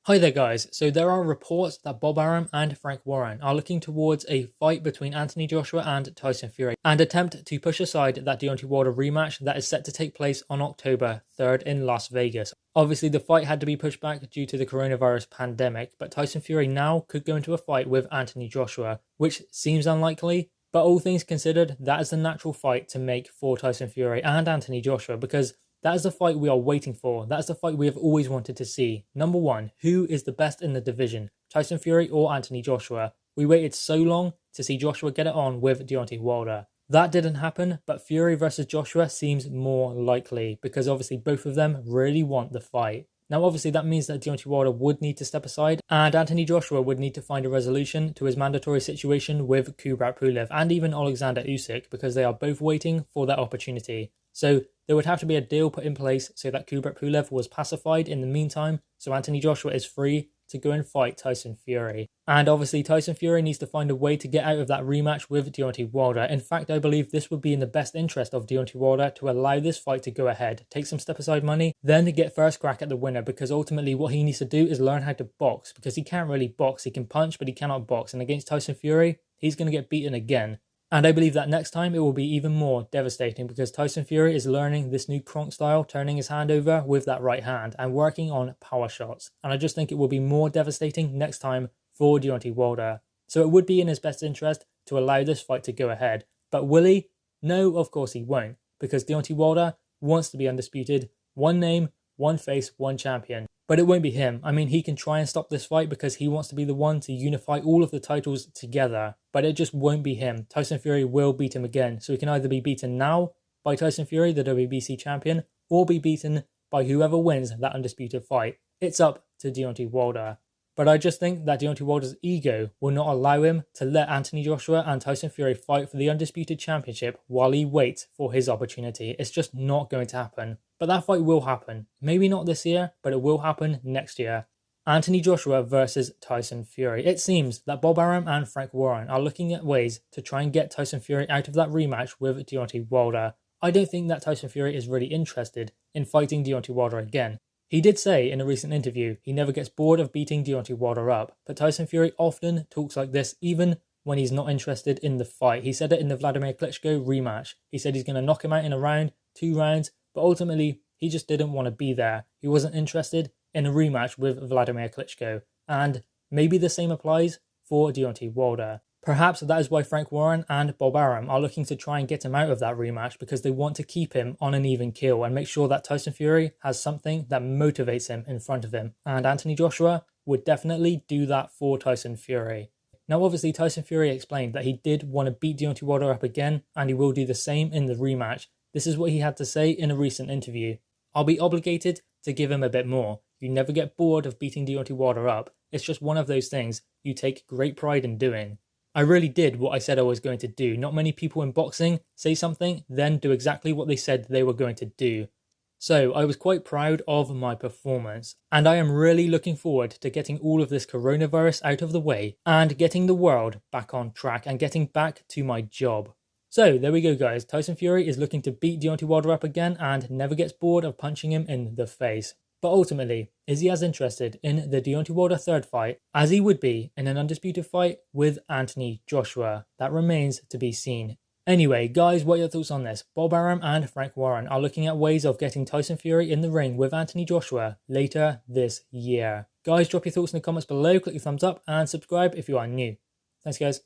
Hi there guys, so there are reports that Bob Arum and Frank Warren are looking towards a fight between Anthony Joshua and Tyson Fury and attempt to push aside that Deontay Wilder rematch that is set to take place on October 3rd in Las Vegas. Obviously the fight had to be pushed back due to the coronavirus pandemic, but Tyson Fury now could go into a fight with Anthony Joshua, which seems unlikely, but all things considered, that is the natural fight to make for Tyson Fury and Anthony Joshua because that is the fight we are waiting for. That is the fight we have always wanted to see. Number one, who is the best in the division? Tyson Fury or Anthony Joshua? We waited so long to see Joshua get it on with Deontay Wilder. That didn't happen, but Fury versus Joshua seems more likely because obviously both of them really want the fight. Now obviously that means that Deontay Wilder would need to step aside and Anthony Joshua would need to find a resolution to his mandatory situation with Kubrat Pulev and even Alexander Usyk because they are both waiting for that opportunity. So there would have to be a deal put in place so that Kubrat Pulev was pacified in the meantime, so Anthony Joshua is free to go and fight Tyson Fury. And obviously Tyson Fury needs to find a way to get out of that rematch with Deontay Wilder. In fact, I believe this would be in the best interest of Deontay Wilder to allow this fight to go ahead, take some step aside money, then to get first crack at the winner because ultimately what he needs to do is learn how to box because he can't really box. He can punch, but he cannot box. And against Tyson Fury, he's going to get beaten again. And I believe that next time it will be even more devastating because Tyson Fury is learning this new Kronk style, turning his hand over with that right hand and working on power shots. And I just think it will be more devastating next time for Deontay Wilder. So it would be in his best interest to allow this fight to go ahead. But will he? No, of course he won't, because Deontay Wilder wants to be undisputed. One name, one face, one champion. But it won't be him. I mean, he can try and stop this fight because he wants to be the one to unify all of the titles together. But it just won't be him. Tyson Fury will beat him again. So he can either be beaten now by Tyson Fury, the WBC champion, or be beaten by whoever wins that undisputed fight. It's up to Deontay Wilder. But I just think that Deontay Wilder's ego will not allow him to let Anthony Joshua and Tyson Fury fight for the undisputed championship while he waits for his opportunity. It's just not going to happen. But that fight will happen. Maybe not this year, but it will happen next year. Anthony Joshua versus Tyson Fury. It seems that Bob Arum and Frank Warren are looking at ways to try and get Tyson Fury out of that rematch with Deontay Wilder. I don't think that Tyson Fury is really interested in fighting Deontay Wilder again. He did say in a recent interview he never gets bored of beating Deontay Wilder up, but Tyson Fury often talks like this even when he's not interested in the fight. He said it in the Vladimir Klitschko rematch. He said he's going to knock him out in a round, 2 rounds, but ultimately he just didn't want to be there. He wasn't interested in a rematch with Vladimir Klitschko, and maybe the same applies for Deontay Wilder. Perhaps that is why Frank Warren and Bob Arum are looking to try and get him out of that rematch because they want to keep him on an even keel and make sure that Tyson Fury has something that motivates him in front of him. And Anthony Joshua would definitely do that for Tyson Fury. Now obviously Tyson Fury explained that he did want to beat Deontay Wilder up again and he will do the same in the rematch. This is what he had to say in a recent interview. I'll be obligated to give him a bit more. You never get bored of beating Deontay Wilder up. It's just one of those things you take great pride in doing. I really did what I said I was going to do. Not many people in boxing say something, then do exactly what they said they were going to do. So I was quite proud of my performance. And I am really looking forward to getting all of this coronavirus out of the way and getting the world back on track and getting back to my job. So there we go guys, Tyson Fury is looking to beat Deontay Wilder up again and never gets bored of punching him in the face. But ultimately, is he as interested in the Deontay Wilder third fight as he would be in an undisputed fight with Anthony Joshua? That remains to be seen. Anyway, guys, what are your thoughts on this? Bob Arum and Frank Warren are looking at ways of getting Tyson Fury in the ring with Anthony Joshua later this year. Guys, drop your thoughts in the comments below, click your thumbs up and subscribe if you are new. Thanks guys.